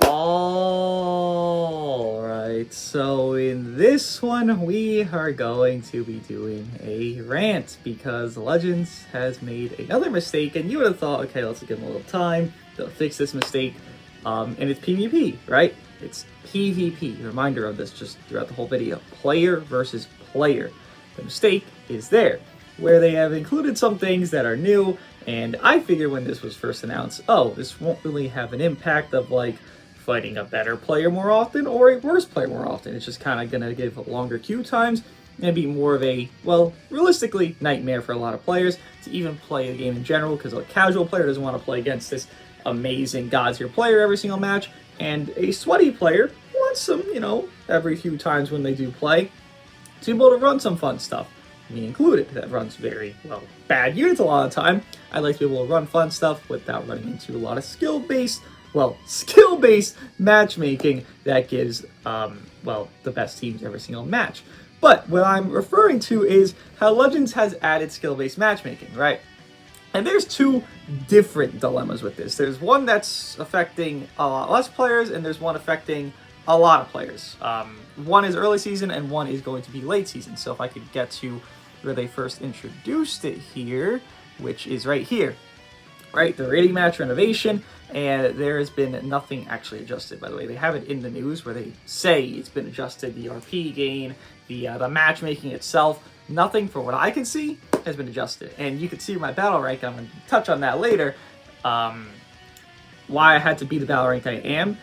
Alright, so in this one we are going to be doing a rant because Legends has made another mistake, and you would have thought, okay, let's give them a little time, they'll fix this mistake, and it's PvP, right? It's PvP, reminder of this just throughout the whole video, player versus player. The mistake is there, where they have included some things that are new, and I figured when this was first announced, oh, this won't really have an impact of like fighting a better player more often or a worse player more often. It's just kind of going to give longer queue times and be more of a, well, realistically, nightmare for a lot of players to even play the game in general, because a casual player doesn't want to play against this amazing god-tier player every single match, and a sweaty player wants some, every few times when they do play, to be able to run some fun stuff. Me included, that runs very, well, bad units a lot of the time. I like to be able to run fun stuff without running into a lot of skill-based matchmaking that gives, the best teams every single match. But what I'm referring to is how Legends has added skill-based matchmaking, right? And there's two different dilemmas with this. There's one that's affecting a lot less players, and there's one affecting a lot of players. One is early season, and one is going to be late season. So if I could get to where they first introduced it here, which is right here, right? The rating match renovation, and there has been nothing actually adjusted, by the way. They have it in the news where they say it's been adjusted, the RP gain, the matchmaking itself. Nothing, from what I can see, has been adjusted. And you can see my battle rank, I'm going to touch on that later, why I had to be the battle rank I am.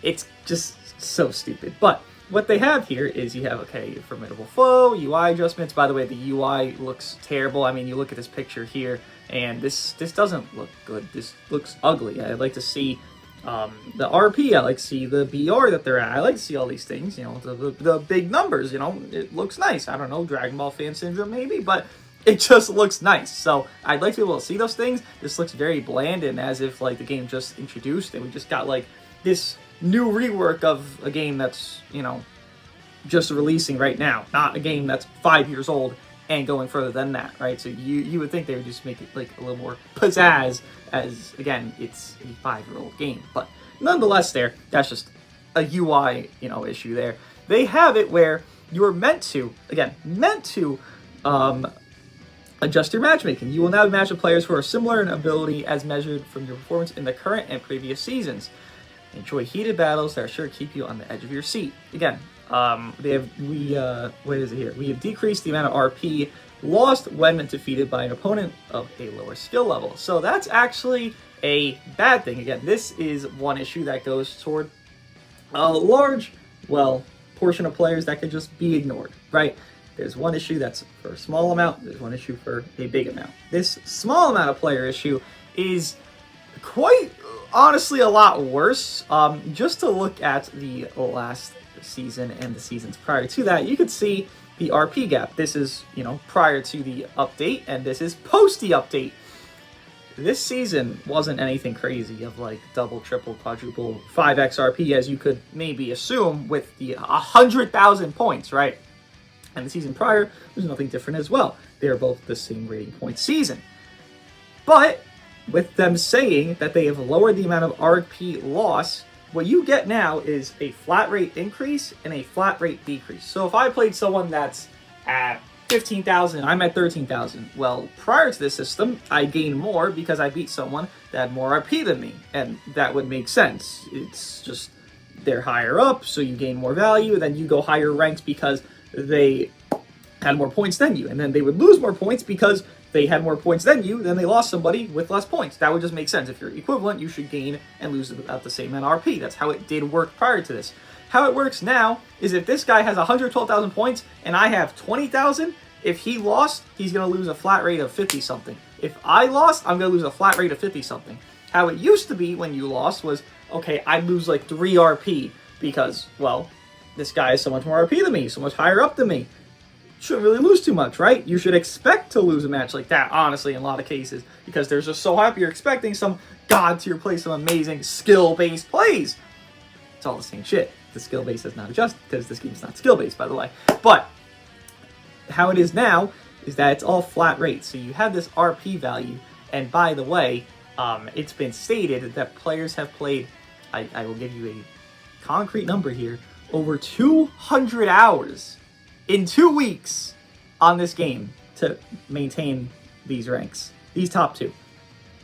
It's just so stupid. But what they have here is you have, okay, formidable foe, UI adjustments. By the way, the UI looks terrible. I mean, you look at this picture here, and this doesn't look good. This looks ugly. I'd like to see the RP. I like to see the BR that they're at. I like to see all these things, the big numbers, it looks nice. I don't know, Dragon Ball fan syndrome maybe, but it just looks nice. So I'd like to be able to see those things. This looks very bland and as if like the game just introduced and we just got like this new rework of a game that's, just releasing right now, not a game that's 5 years old and going further than that, right? So you would think they would just make it like a little more pizzazz, as again, it's a 5-year-old game. But nonetheless, that's just a UI, issue there. They have it where you're meant to adjust your matchmaking. You will now match with players who are similar in ability as measured from your performance in the current and previous seasons. Enjoy heated battles that are sure to keep you on the edge of your seat. Again, we have decreased the amount of RP lost when defeated by an opponent of a lower skill level. So that's actually a bad thing. Again, this is one issue that goes toward a large, portion of players that could just be ignored, right? There's one issue that's for a small amount, there's one issue for a big amount. This small amount of player issue is quite honestly a lot worse. Just to look at the last season and the seasons prior to that, you could see the RP gap. This is, prior to the update, and this is post the update. This season wasn't anything crazy of like double, triple, quadruple, 5x RP as you could maybe assume with the 100,000 points, right? And the season prior was nothing different as well. They are both the same rating point season. But with them saying that they have lowered the amount of RP loss, what you get now is a flat rate increase and a flat rate decrease. So if I played someone that's at 15,000, I'm at 13,000. Well, prior to this system, I gained more because I beat someone that had more RP than me. And that would make sense. It's just, they're higher up, so you gain more value, then you go higher ranked because they had more points than you. And then they would lose more points because they had more points than you, then they lost somebody with less points. That would just make sense. If you're equivalent, you should gain and lose about the same amount of RP. That's how it did work prior to this. How it works now is if this guy has 112,000 points and I have 20,000, if he lost, he's going to lose a flat rate of 50-something. If I lost, I'm going to lose a flat rate of 50-something. How it used to be when you lost was, okay, I'd lose like 3 RP because, this guy is so much more RP than me, so much higher up than me. Shouldn't really lose too much, right? You should expect to lose a match like that, honestly, in a lot of cases, because they're just so happy you're expecting some god-tier play, some amazing skill-based plays. It's all the same shit. The skill base has not adjusted, because this game's not skill-based, by the way. But how it is now is that it's all flat rates. So you have this RP value, and by the way, it's been stated that players have played I will give you a concrete number here. Over 200 hours in 2 weeks on this game to maintain these ranks. These top 2.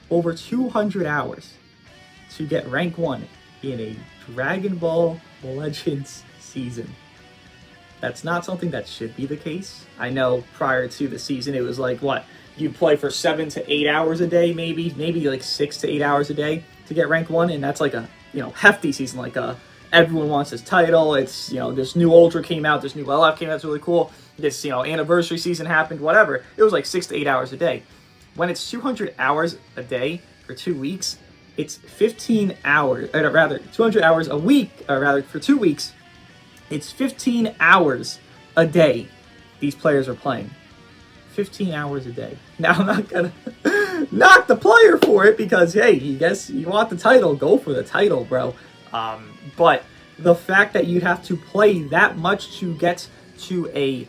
Over 200 hours to get rank 1 in a Dragon Ball Legends season. That's not something that should be the case. I know prior to the season it was like, what, you play for 7 to 8 hours a day, maybe like 6 to 8 hours a day to get rank 1, and that's like a, you know, hefty season, like a everyone wants this title. It's, you know, this new Ultra came out, this new LF came out, that's really cool. This, you know, anniversary season happened, whatever. It was like 6 to 8 hours a day. When it's 200 hours a day for 2 weeks, it's 15 hours, or rather 200 hours a week, or rather for 2 weeks, it's 15 hours a day these players are playing. 15 hours a day. Now, I'm not gonna knock the player for it because, hey, you guess you want the title, go for the title, bro. But the fact that you'd have to play that much to get to a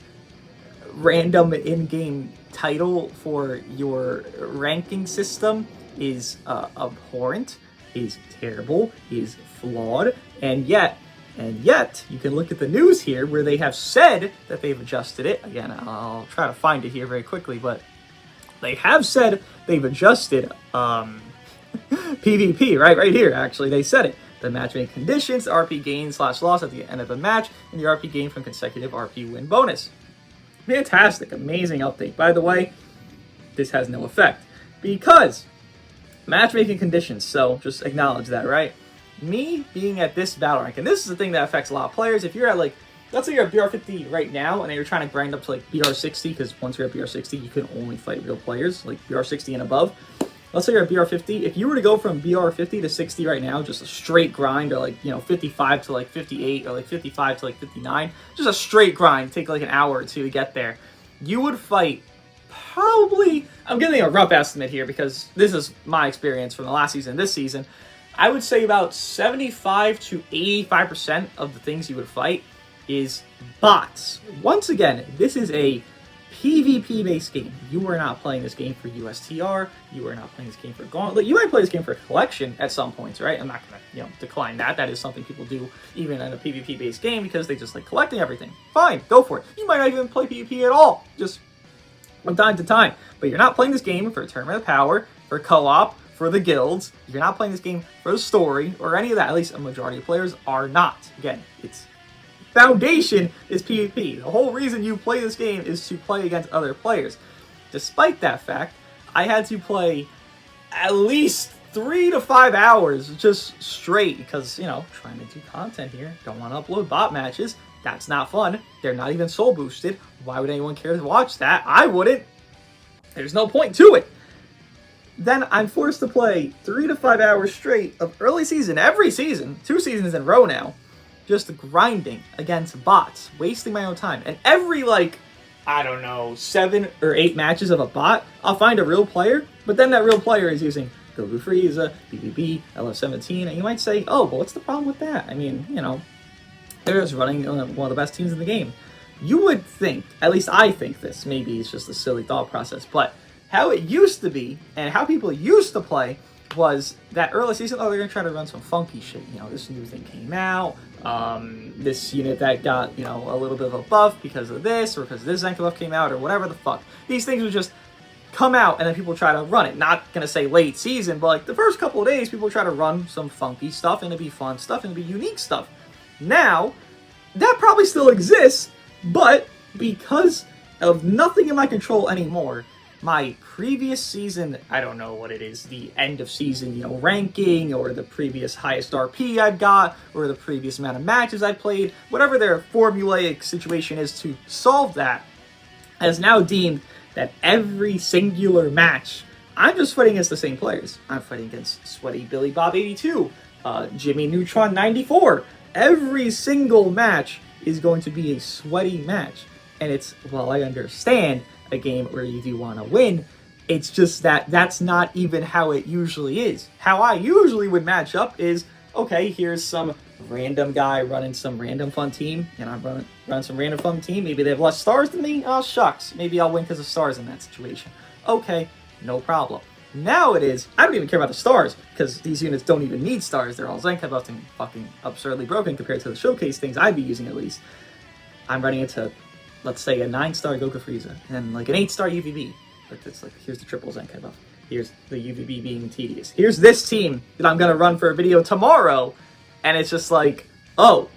random in-game title for your ranking system is abhorrent, is terrible, is flawed, and yet, you can look at the news here where they have said that they've adjusted it. Again, I'll try to find it here very quickly, but they have said they've adjusted PvP, right here, actually, they said it. The matchmaking conditions, the RP gain/loss at the end of the match, and the RP gain from consecutive RP win bonus. Fantastic, amazing update. By the way, this has no effect because matchmaking conditions, so just acknowledge that, right? Me being at this battle rank, and this is the thing that affects a lot of players. If you're at, like, let's say you're at BR50 right now, and then you're trying to grind up to, like, BR60, because once you're at BR60, you can only fight real players, like BR60 and above. Let's say you're at BR50. If you were to go from BR50 to 60 right now, just a straight grind, or like, you know, 55 to like 58, or like 55 to like 59, just a straight grind, take like an hour or two to get there, you would fight probably, I'm giving a rough estimate here because this is my experience from the last season, this season, I would say about 75 to 85% of the things you would fight is bots. Once again, this is a PvP-based game. You are not playing this game for USTR. You are not playing this game for Gauntlet. You might play this game for collection at some points, right? I'm not going to, you know, decline that. That is something people do even in a PvP-based game because they just like collecting everything. Fine, go for it. You might not even play PvP at all, just from time to time. But you're not playing this game for Tournament of Power, for co-op, for the guilds. You're not playing this game for the story or any of that. At least a majority of players are not. Again, it's foundation is PvP. The whole reason you play this game is to play against other players. Despite that fact, I had to play at least 3 to 5 hours just straight because, you know, trying to do content here. Don't want to upload bot matches. That's not fun. They're not even soul boosted. Why would anyone care to watch that? I wouldn't. There's no point to it. Then I'm forced to play 3 to 5 hours straight of early season, every season, 2 seasons in a row now, just grinding against bots, wasting my own time. And every, like, I don't know, 7 or 8 matches of a bot, I'll find a real player, but then that real player is using Goku Frieza, BBB, LF17, and you might say, oh, well, what's the problem with that? I mean, you know, they're just running one of the best teams in the game. You would think, at least I think this, maybe it's just a silly thought process, but how it used to be, and how people used to play, was that early season, oh, they're going to try to run some funky shit. You know, this new thing came out, this unit that got, you know, a little bit of a buff because of this, or because this Zenka buff came out, or whatever the fuck. These things would just come out, and then people try to run it. Not going to say late season, but like the first couple of days, people try to run some funky stuff, and it'd be fun stuff, and it'd be unique stuff. Now, that probably still exists, but because of nothing in my control anymore, my previous season, I don't know what it is, the end of season, you know, ranking, or the previous highest RP I've got, or the previous amount of matches I played, whatever their formulaic situation is to solve that, has now deemed that every singular match, I'm just fighting against the same players. I'm fighting against Sweaty Billy Bob 82, Jimmy Neutron 94. Every single match is going to be a sweaty match. And it's, well, I understand a game where you do want to win, it's just that that's not even how it usually is. How I usually would match up is, okay, here's some random guy running some random fun team, and I'm running some random fun team. Maybe they have less stars than me. Oh, shucks. Maybe I'll win because of stars in that situation. Okay, no problem. Now it is, I don't even care about the stars, because these units don't even need stars. They're all Zenkai buffed and fucking absurdly broken compared to the showcase things I'd be using at least. I'm running into, let's say, a 9-star Goku Frieza, and like an 8-star UVB. But it's like, here's the triple Zenkai buff. Here's the UVB being tedious. Here's this team that I'm gonna run for a video tomorrow, and it's just like, oh,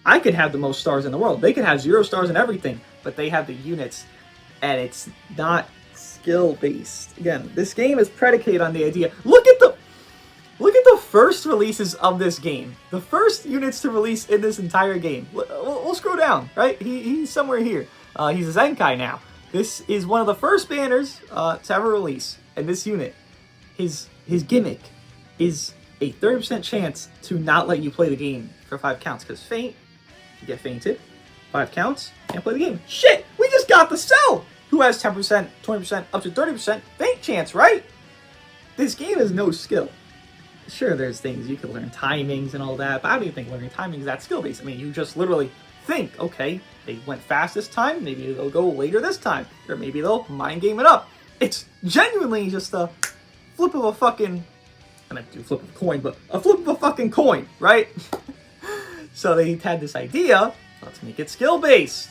I could have the most stars in the world. They could have 0 stars and everything, but they have the units, and it's not skill-based. Again, this game is predicated on the idea. Look at the first releases of this game. The first units to release in this entire game. We'll scroll down, right? He's somewhere here. He's a Zenkai now. This is one of the first banners to ever release. And this unit, his gimmick is a 30% chance to not let you play the game for 5 counts. Because faint, you get fainted. 5 counts, can't play the game. Shit, we just got the Cell, who has 10%, 20%, up to 30% faint chance, right? This game is no skill. Sure, there's things you can learn, timings and all that, but I don't even think learning timings is that skill-based. I mean, you just literally think, okay, they went fast this time, maybe they'll go later this time, or maybe they'll mind game it up. It's genuinely just a flip of a fucking, I meant to do flip of a coin, but a flip of a fucking coin, right? So they had this idea, let's make it skill-based.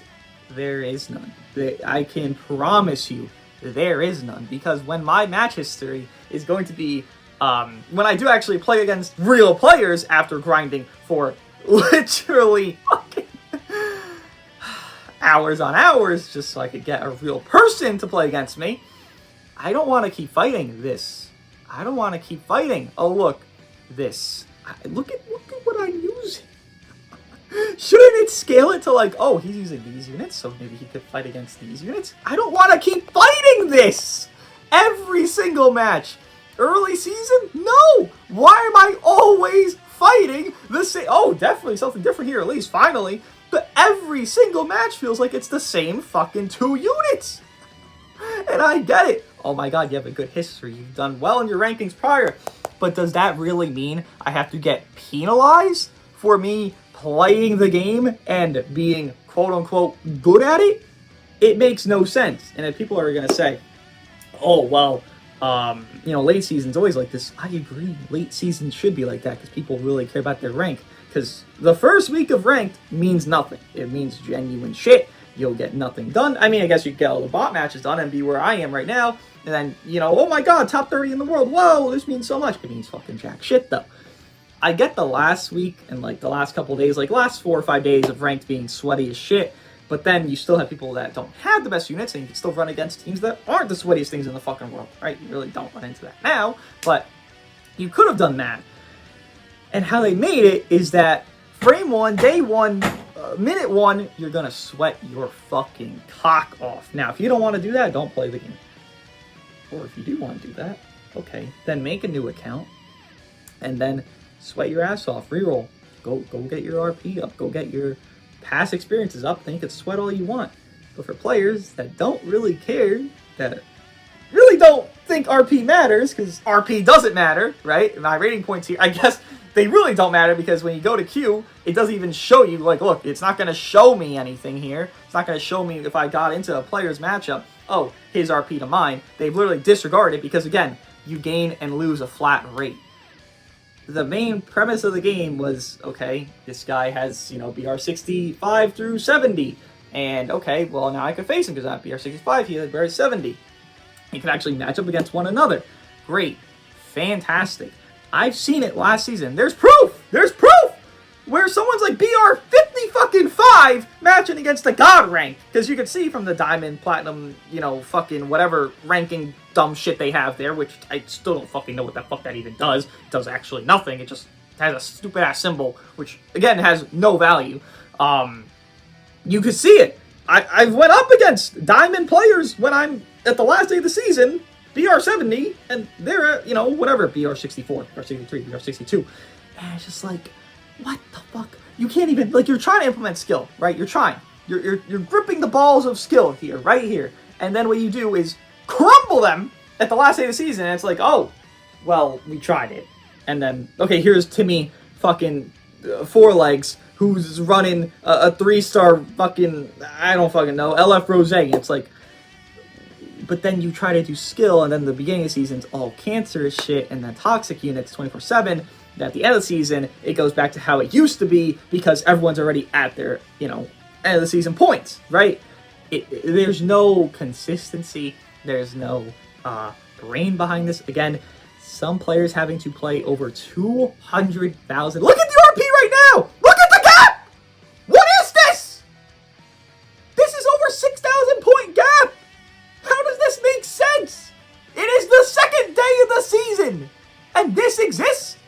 There is none. I can promise you there is none, because when my match history is going to be, when I do actually play against real players after grinding for literally fucking hours on hours just so I could get a real person to play against me, I don't want to keep fighting this. I don't want to keep fighting. Oh, look, this. Look at what I'm using. Shouldn't it scale it to like, oh, he's using these units, so maybe he could fight against these units? I don't want to keep fighting this every single match. Early season? No! Why am I always fighting the same? Oh, definitely something different here, at least, finally. But every single match feels like it's the same fucking 2 units. And I get it. Oh my god, you have a good history. You've done well in your rankings prior. But does that really mean I have to get penalized for me playing the game and being quote-unquote good at it? It makes no sense. And if people are going to say, oh, well, you know, late season's always like this. I agree. Late season should be like that because people really care about their rank. Because the first week of ranked means nothing. It means genuine shit. You'll get nothing done. I mean, I guess you get all the bot matches done and be where I am right now. And then, you know, oh my god, top 30 in the world. Whoa, this means so much. It means fucking jack shit, though. I get the last week and, like, the last couple days, like, last 4 or 5 days of ranked being sweaty as shit. But then you still have people that don't have the best units, and you can still run against teams that aren't the sweatiest things in the fucking world, right? You really don't run into that now, but you could have done that. And how they made it is that frame 1, day 1, minute 1, you're gonna sweat your fucking cock off. Now, if you don't want to do that, don't play the game. Or if you do want to do that, okay, then make a new account, and then sweat your ass off, reroll. Go get your RP up, go get your past experiences up, then you can sweat all you want. But for players that don't really care, that really don't think RP matters, because RP doesn't matter, right? My rating points here, I guess they really don't matter, because when you go to queue, it doesn't even show you, like, look, it's not going to show me anything here. It's not going to show me if I got into a player's matchup, oh, his RP to mine. They've literally disregarded it because, again, you gain and lose a flat rate. The main premise of the game was, okay, this guy has, you know, BR 65 through 70. And, okay, well, now I can face him because I have BR 65, he has BR 70. You can actually match up against one another. Great. Fantastic. I've seen it last season. There's proof! There's proof! Where someone's like BR 50 fucking 5 matching against the God rank. Because you can see from the Diamond, Platinum, you know, fucking whatever ranking dumb shit they have there, which I still don't fucking know what the fuck that even does. It does actually nothing. It just has a stupid ass symbol, which again has no value. You could see it. I've went up against Diamond players when I'm at the last day of the season, BR 70, and they're at, you know, whatever, BR 64, BR 63, BR 62. And it's just like, what the fuck? You can't even, like, you're trying to implement skill, right? You're trying. You're gripping the balls of skill here, right here. And then what you do is crumble them at the last day of the season, and it's like, oh, well, we tried it. And then, okay, here's Timmy fucking Four-Legs, who's running a 3-star fucking, I don't fucking know, LF Rose. It's like, but then you try to do skill, and then the beginning of the season's all cancerous shit, and then toxic units 24/7. At the end of the season, it goes back to how it used to be because everyone's already at their, end of the season points, right? There's no consistency. There's no brain behind this. Again, some players having to play over 200,000. Look at the RP right now! Look at the gap! What is this? This is over 6,000 point gap! How does this make sense? It is the second day of the season! And this exists?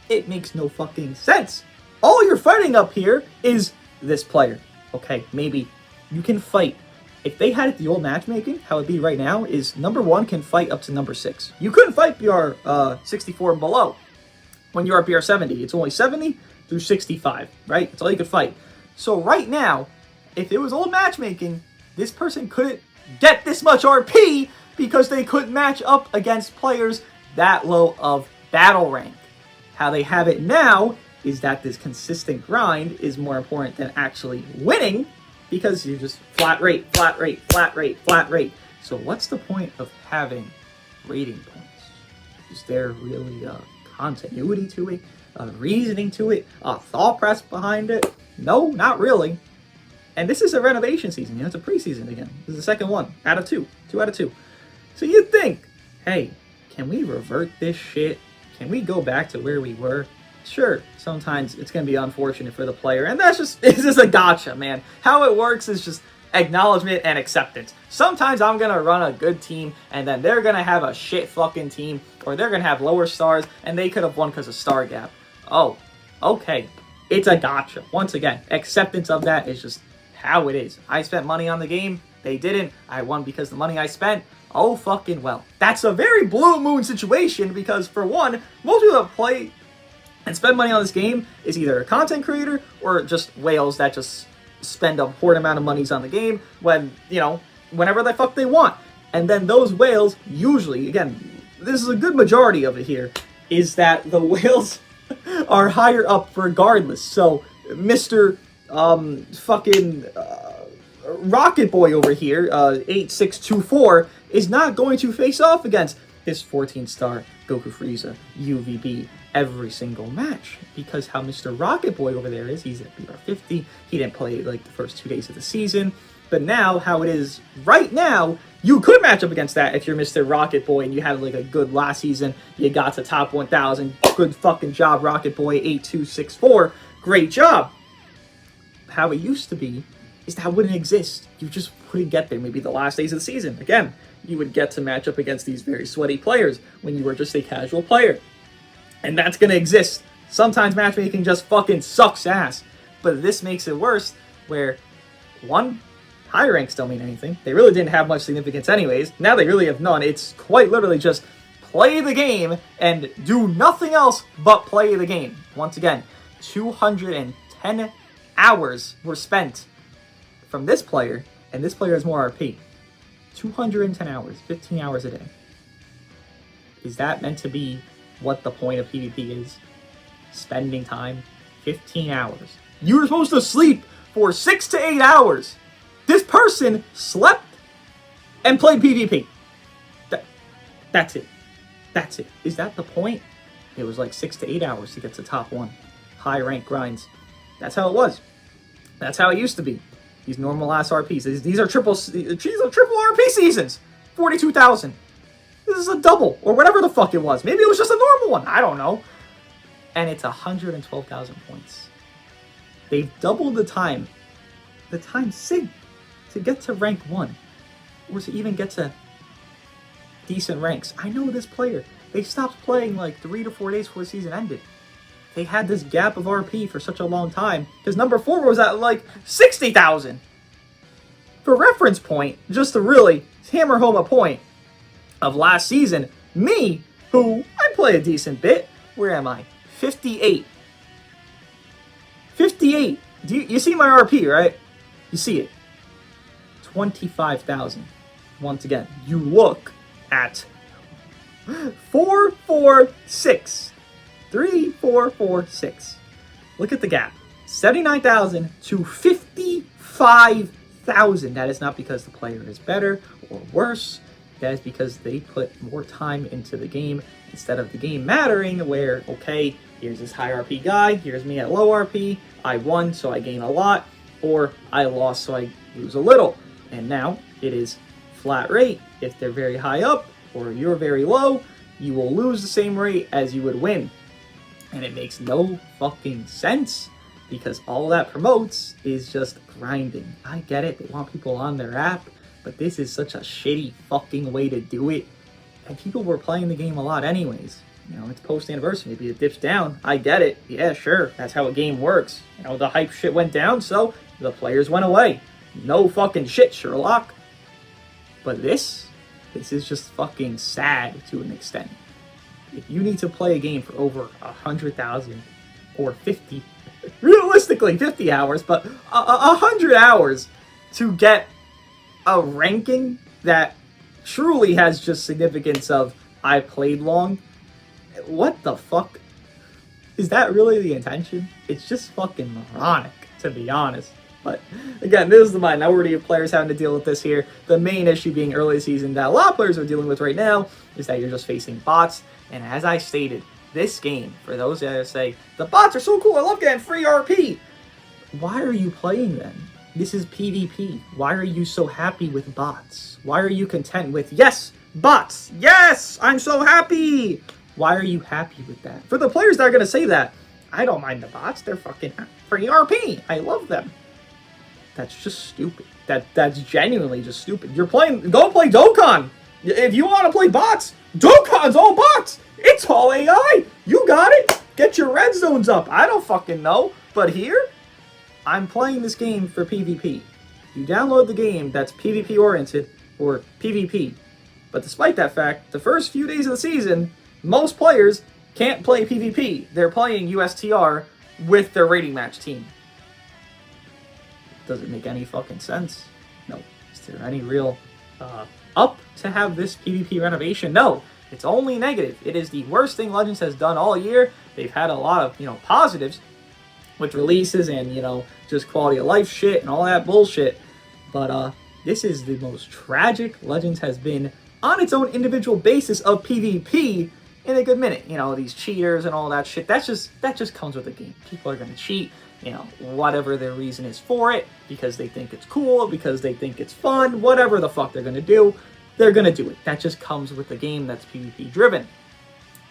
It makes no fucking sense. All you're fighting up here is this player. Okay, maybe you can fight. If they had it the old matchmaking, how it'd be right now is number 1 can fight up to number 6. You couldn't fight BR 64 and below. When you're at BR 70, it's only 70 through 65, right? That's all you could fight. So right now, if it was old matchmaking, this person couldn't get this much RP because they couldn't match up against players that low of battle rank. How they have it now is that this consistent grind is more important than actually winning, because you just flat rate. So what's the point of having rating points? Is there really a continuity to it, a reasoning to it, a thought press behind it? No, not really. And this is a renovation season. It's a preseason again. This is the second one out of 2. 2 out of 2. So you'd think, hey, can we revert this shit? Can we go back to where we were? Sure, sometimes it's going to be unfortunate for the player, and it's just a gotcha, man. How it works is just acknowledgement and acceptance. Sometimes I'm going to run a good team, and then they're going to have a shit fucking team, or they're going to have lower stars, and they could have won because of star gap. Oh, okay. It's a gotcha. Once again, acceptance of that is just how it is. I spent money on the game. They didn't. I won because the money I spent. Oh, fucking well. That's a very blue moon situation because, for one, most people that play and spend money on this game is either a content creator or just whales that just spend a hoard amount of monies on the game when, whenever the fuck they want. And then those whales usually, again, this is a good majority of it here, is that the whales are higher up regardless. So, Mr. Rocket Boy over here, 8624, is not going to face off against his 14-star Goku Frieza UVB every single match, because how Mr. Rocket Boy over there is, he's at BR 50. He didn't play like the first 2 days of the season, but now how it is right now, you could match up against that if you're Mr. Rocket Boy and you had like a good last season. You got to top 1,000. Good fucking job, Rocket Boy 8264. Great job. How it used to be is that wouldn't exist. You just wouldn't get there. Maybe the last days of the season. Again, you would get to match up against these very sweaty players when you were just a casual player. And that's going to exist. Sometimes matchmaking just fucking sucks ass. But this makes it worse, where, one, high ranks don't mean anything. They really didn't have much significance anyways. Now they really have none. It's quite literally just play the game and do nothing else but play the game. Once again, 210 hours were spent from this player, and this player has more RP. 210 hours, 15 hours a day. Is that meant to be what the point of PvP is? Spending time? 15 hours. You were supposed to sleep for 6 to 8 hours. This person slept and played PvP. That's it. That's it. Is that the point? It was like 6 to 8 hours to get to top 1. High rank grinds. That's how it was. That's how it used to be. These normal ass RPs. These are triple RP seasons. 42,000. This is a double, or whatever the fuck it was. Maybe it was just a normal one. I don't know. And it's 112,000 points. They've doubled the time sig to get to rank 1, or to even get to decent ranks. I know this player. They stopped playing like 3 to 4 days before the season ended. They had this gap of RP for such a long time because number 4 was at like 60,000. For reference point, just to really hammer home a point of last season, me, who I play a decent bit, where am I? 58. 58. You see my RP, right? You see it. 25,000. Once again, you look at 446. 3, 4, 4, 6. Look at the gap. 79,000 to 55,000. That is not because the player is better or worse That is because they put more time into the game instead of the game mattering where, okay, here's this high RP guy, here's me at low RP, I won so I gain a lot, or I lost so I lose a little. And now it is flat rate. If they're very high up or you're very low, you will lose the same rate as you would win. And it makes no fucking sense because all that promotes is just grinding. I get it, they want people on their app, but this is such a shitty fucking way to do it. And people were playing the game a lot anyways. You know, it's post-anniversary, maybe it dips down. I get it. Yeah, sure, that's how a game works. You know, the hype shit went down, so the players went away. No fucking shit, Sherlock. But this is just fucking sad to an extent. If you need to play a game for over 100,000 or 50, realistically 50 hours, but 100 hours to get a ranking that truly has just significance of I played long, what the fuck? Is that really the intention? It's just fucking moronic, to be honest. But again, this is the minority of players having to deal with this here. The main issue being early season that a lot of players are dealing with right now is that you're just facing bots. And as I stated, this game, for those that say, the bots are so cool, I love getting free RP. Why are you playing then? This is PvP. Why are you so happy with bots? Why are you content with, yes, bots, yes, I'm so happy. Why are you happy with that? For the players that are going to say that, I don't mind the bots, they're fucking free RP. I love them. That's just stupid. That's genuinely just stupid. You're playing, go play Dokkan. If you want to play bots, Dokkan's all bots. It's all AI. You got it. Get your red zones up. I don't fucking know. But here, I'm playing this game for PvP. You download the game that's PvP oriented or PvP. But despite that fact, the first few days of the season, most players can't play PvP. They're playing USTR with their rating match team. Does it make any fucking sense? No. Is there any real up to have this PvP renovation? No. It's only negative. It is the worst thing Legends has done all year. They've had a lot of, positives with releases and, just quality of life shit and all that bullshit. But this is the most tragic Legends has been on its own individual basis of PvP in a good minute. These cheaters and all that shit. That just comes with the game. People are gonna cheat. Whatever their reason is for it, because they think it's cool, because they think it's fun, whatever the fuck they're gonna do, they're gonna do it. That just comes with the game that's PvP driven.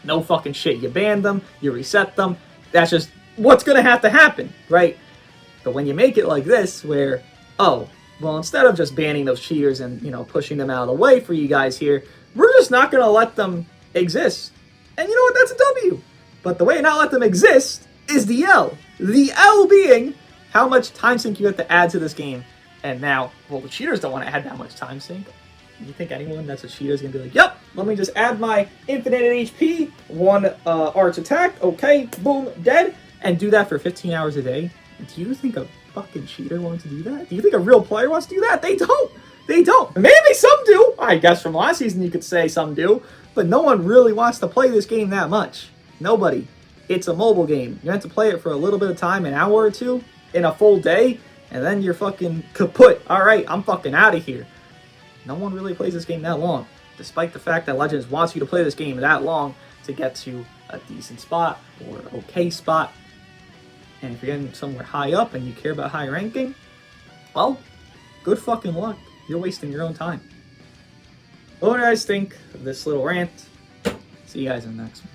No fucking shit. You ban them, you reset them. That's just what's gonna have to happen, right? But when you make it like this, where, oh, well, instead of just banning those cheaters and, pushing them out of the way for you guys here, we're just not gonna let them exist. And you know what? That's a W. But the way to not let them exist is the L. The L being how much time sync you have to add to this game. And now, well, the cheaters don't want to add that much time sync. You think anyone that's a cheater is going to be like, yep, let me just add my infinite HP, one arch attack, okay, boom, dead, and do that for 15 hours a day? Do you think a fucking cheater wants to do that? Do you think a real player wants to do that? They don't. They don't. Maybe some do. I guess from last season you could say some do. But no one really wants to play this game that much. Nobody. It's a mobile game. You have to play it for a little bit of time, an hour or two, in a full day, and then you're fucking kaput. Alright, I'm fucking out of here. No one really plays this game that long, despite the fact that Legends wants you to play this game that long to get to a decent spot or okay spot. And if you're getting somewhere high up and you care about high ranking, well, good fucking luck. You're wasting your own time. What do you guys think of this little rant? See you guys in the next one.